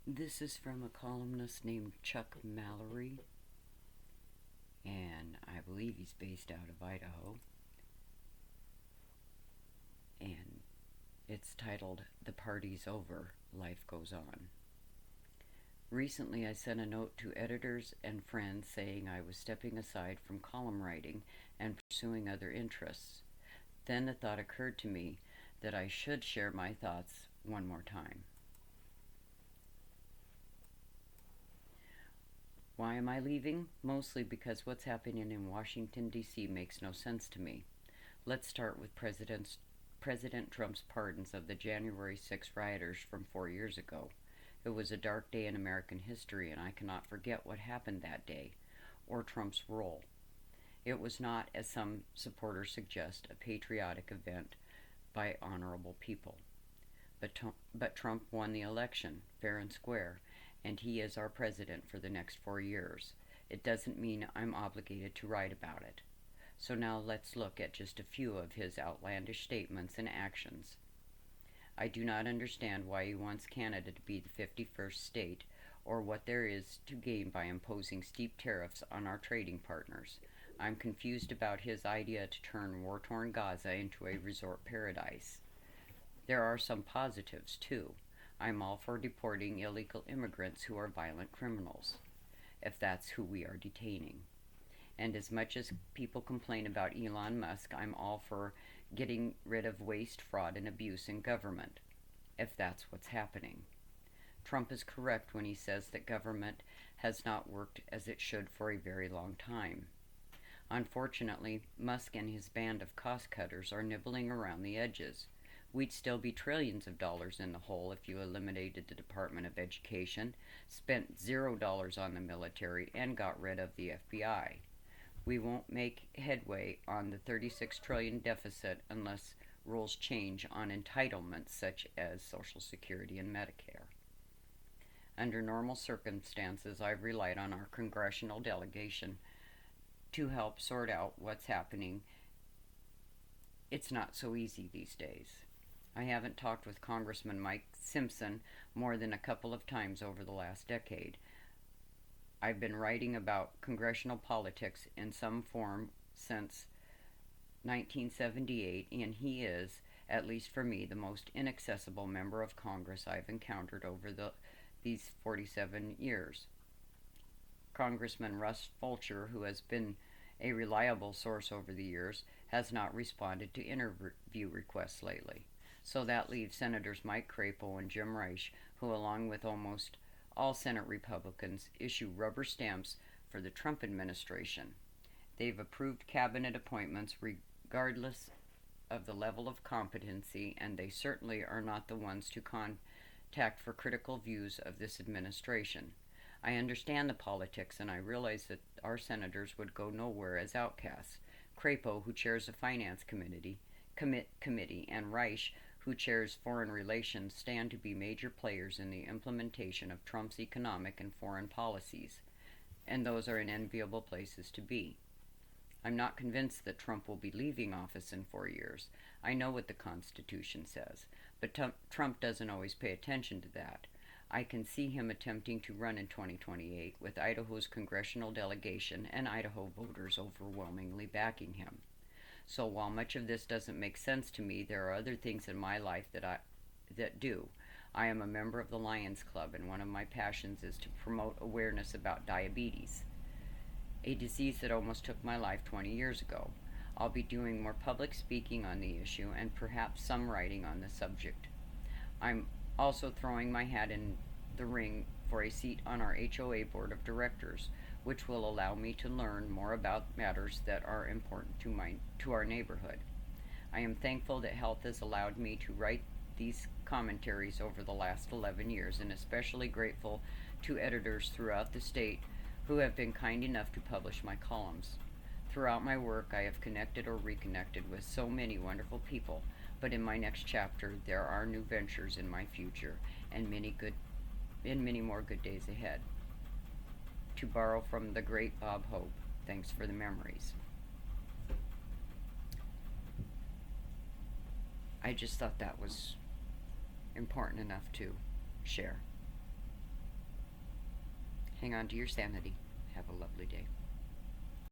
This is from a columnist named Chuck Mallory, and I believe he's based out of Idaho. And it's titled "The Party's Over, Life Goes On." Recently, I sent a note to editors and friends saying I was stepping aside from column writing and pursuing other interests. Then the thought occurred to me that I should share my thoughts one more time. Why am I leaving? Mostly because what's happening in Washington, D.C. makes no sense to me. Let's start with President Trump's pardons of the January 6 rioters from 4 years ago. It was a dark day in American history, and I cannot forget what happened that day, or Trump's role. It was not, as some supporters suggest, a patriotic event by honorable people. But Trump won the election, fair and square, and he is our president for the next 4 years. It doesn't mean I'm obligated to write about it. So now let's look at just a few of his outlandish statements and actions. I do not understand why he wants Canada to be the 51st state, or what there is to gain by imposing steep tariffs on our trading partners. I'm confused about his idea to turn war-torn Gaza into a resort paradise. There are some positives, too. I'm all for deporting illegal immigrants who are violent criminals, if that's who we are detaining. And as much as people complain about Elon Musk, I'm all for getting rid of waste, fraud, and abuse in government, if that's what's happening. Trump is correct when he says that government has not worked as it should for a very long time. Unfortunately, Musk and his band of cost cutters are nibbling around the edges. We'd still be trillions of dollars in the hole if you eliminated the Department of Education, spent $0 on the military, and got rid of the FBI. We won't make headway on the $36 trillion deficit unless rules change on entitlements such as Social Security and Medicare. Under normal circumstances, I've relied on our congressional delegation to help sort out what's happening. It's not so easy these days. I haven't talked with Congressman Mike Simpson more than a couple of times over the last decade. I've been writing about congressional politics in some form since 1978, and he is, at least for me, the most inaccessible member of Congress I've encountered over these 47 years. Congressman Russ Fulcher, who has been a reliable source over the years, has not responded to interview requests lately. So that leaves Senators Mike Crapo and Jim Risch, who, along with almost all Senate Republicans, issue rubber stamps for the Trump administration. They've approved cabinet appointments regardless of the level of competency, and they certainly are not the ones to contact for critical views of this administration. I understand the politics, and I realize that our senators would go nowhere as outcasts. Crapo, who chairs the Finance Committee, and Risch, who chairs Foreign Relations, stand to be major players in the implementation of Trump's economic and foreign policies, and those are in enviable places to be. I'm not convinced that Trump will be leaving office in 4 years. I know what the Constitution says, but Trump doesn't always pay attention to that. I can see him attempting to run in 2028 with Idaho's congressional delegation and Idaho voters overwhelmingly backing him. So while much of this doesn't make sense to me, there are other things in my life that do. I am a member of the Lions Club, and one of my passions is to promote awareness about diabetes, a disease that almost took my life 20 years ago. I'll be doing more public speaking on the issue and perhaps some writing on the subject. I'm also throwing my hat in the ring for a seat on our HOA board of directors, which will allow me to learn more about matters that are important to our neighborhood. I am thankful that health has allowed me to write these commentaries over the last 11 years, and especially grateful to editors throughout the state who have been kind enough to publish my columns. Throughout my work, I have connected or reconnected with so many wonderful people, but in my next chapter, there are new ventures in my future and many more good days ahead. To borrow from the great Bob Hope, thanks for the memories. I just thought that was important enough to share. Hang on to your sanity. Have a lovely day.